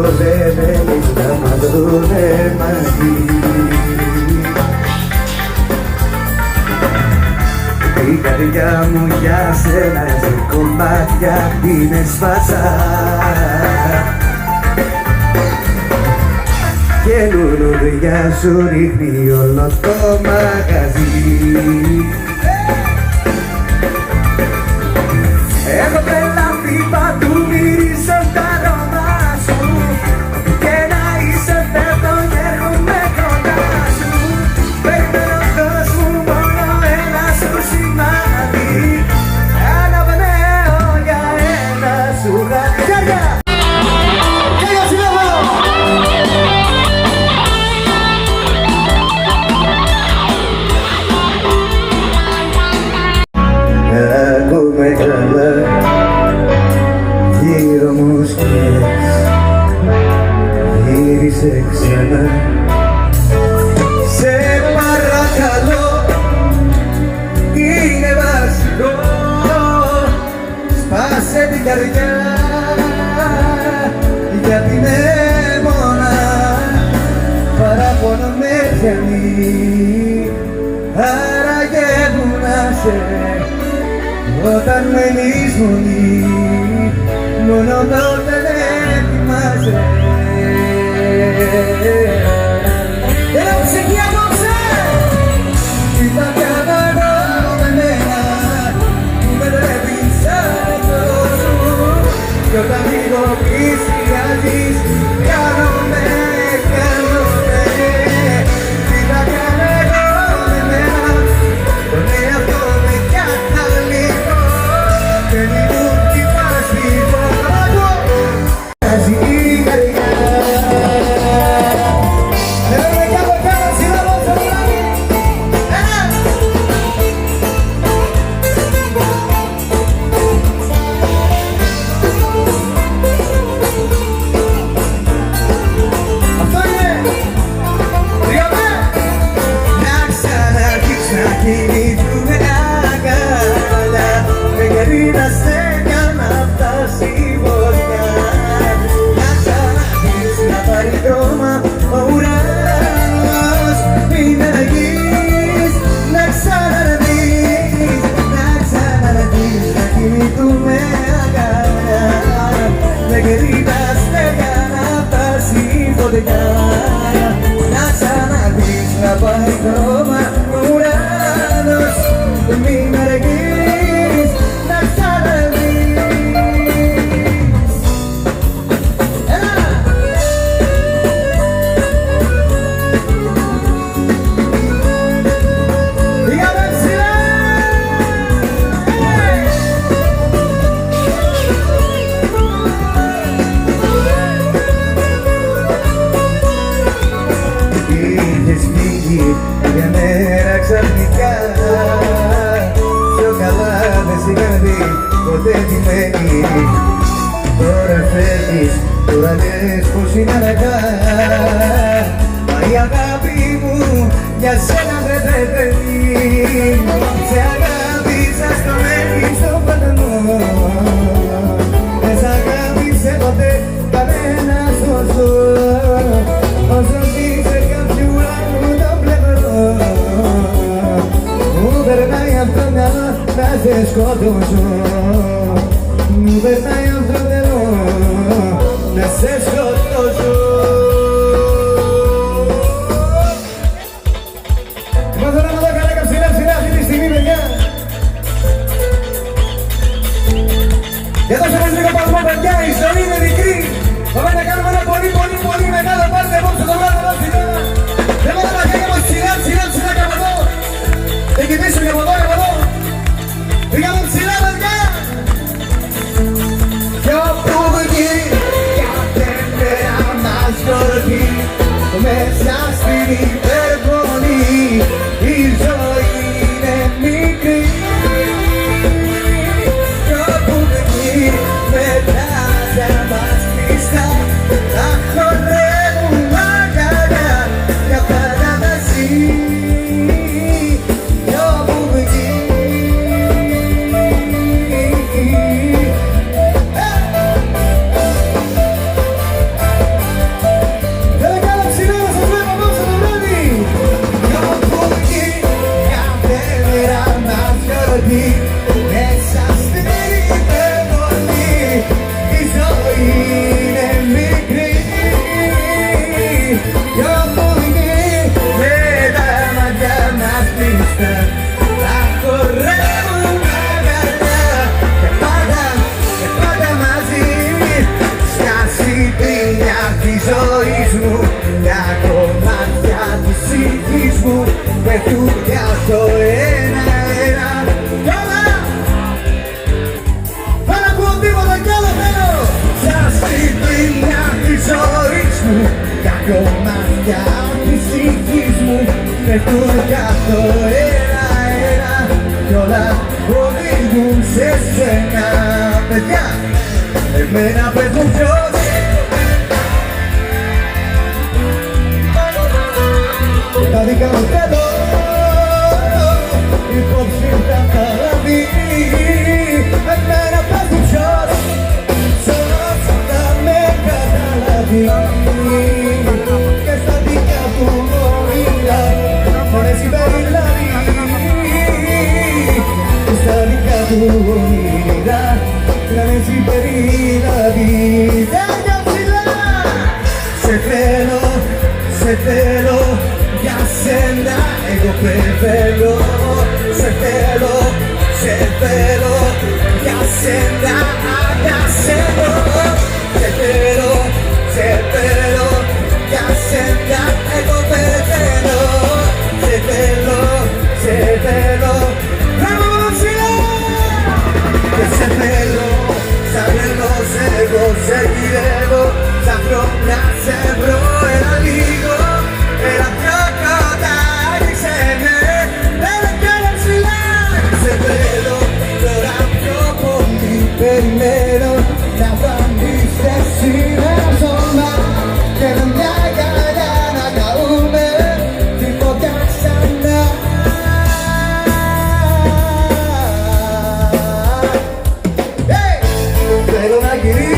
πως δεν θέλεις να μας δούνε μαζί. Η καρδιά μου για σένα σε κομμάτια είναι σπασά και λουλουδιά σου ρίχνει όλο το μαγαζί. Έχω τρελαθεί παντού, μυρίζουν τα αρώμα σου και να είσαι φεύγω και έρχομαι κοντά σου. Περιμένω κόσμο μόνο ένα σου σημάδι, αναπνέω για ένα σου χαρτιά. Ακούμε καλά γύρω μου σκιές, γύρισε ξανά. Σε παρακαλώ, είναι βασικό, σπάσε την καρδιά, γιατί με μόνα παράπονο με πιάνει, άραγε που να σε όταν μένεις μόνη, μόνο τότε δεν θυμάσαι. Έλα ψυχή απόψε! Τι θα κάνω εγώ με μένα, που με τρέπεις σαν σου, κι όταν λίγο πλησιάζεις, κάνομαι. Τι θα κάνω εγώ με μένα, τον εαυτό με καταλήγω. Δεν ήμουν τι πασίγω, κάζει η καρδιά. Έλα κάπου κάτω ψηλά στο πλάνη. Αυτό είναι. Πήγαμε. Να ξαναρχίσεις να κινηθούμε αγκαλιά, με γερίδασε για να φτάσει η φωτιά. Να ξαναρχίσεις να πάρει χρώμα ο ουρανός, μην αργείς να ξαναρχίσεις, να κινηθούμε αγκαλιά, με γερίδασε για να φτάσει η φωτιά. Να ξαναρχίσεις να πάρει χρώμα ο ουρανός, μην αργείς να ξαναρχίσεις. Έλα! Πήγαμε ψηλά! Είχες φύγει για μέρα ξαφνικά, πιο καλά δεν σ' είχα δει ποτέ τι μένει. Τώρα φεύγεις, τώρα λες πως είναι αργά, μα η αγάπη μου για σένα δεν τρέχει. Σε αγάπησα στο μέρη στο πατανό, δεν σ' αγάπησε ποτέ κανένας όσο, όσο είσαι κάποιο ουρανό το πλευρό. Μου περνάει από το μυαλό να σε σκοτώσω, μου περνάει από το μυαλό να σε σκοτώσω. Λοιπόν θέλω να δω καλά ψηλά ψηλά αυτή τη στιγμή παιδιά. Για δώσε μας λίγο πασμό παιδιά, η ζωή είναι μικρή. Πάμε να κάνουμε ένα πολύ πολύ πολύ μεγάλο πάρτι απόψε το βράδυ εδώ στην Ελλάδα. Δεν μπορούμε να κάνουμε ψηλά ψηλά ψηλά και από εδώ. Εκεί πίσω και από εδώ και από εδώ. Πήγαμε ψηλά παιδιά. Κι όπου βγει κάθε μέρα μας γιορτή, μέσα στην υπερβολή η ζωή είναι μικρή. Κι όπου βγει μετά θα μας πιστά, θα χορεύουν νύχτα να χορεύουν αγκαλιά και πάντα μαζί στα συντριμμιά της ζωής μου, τα κομμάτια της ψυχής μου πέφτουν κάτω ένα-ένα κι όλα δεν ακούω τίποτα κι άλλο θέλω στα συντριμμιά της ζωής μου, τα κομμάτια της ψυχής μου πέφτουν κάτω ένα-ένα κι όλα οδηγούν σε σένα. Παιδιά, εμένα πες μου ποιος τα δικά μου θέλω υπόψη θα παραδεί. Εμένα πες μου ποιος θα με καταλάβει και στα δικά του όνειρα θα με συμπεριλάβει και στα δικά του όνειρα θα με συμπεριλάβει. Τέλεια ψηλά! Σε θέλω για σένα, εγώ πεθαίνω. Σε θέλω για σένα, αγιασένω. Σε θέλω για σένα, εγώ πεθαίνω. Σε θέλω, μπράβο ψηλά! Και σε θέλω, σαν τρελός εγώ σε γυρεύω. Σαν χρόνια σε βρω ένα λίγο, ένα πιο κοντά, άρχισε με, έλα κι άλλα ψηλά. Σε θέλω, τώρα πιο πολύ περιμένω να φανείς εσύ με σώμα και με μια αγκαλιά να καούμε την φωτιά ξανά. Θέλω να γυρίσω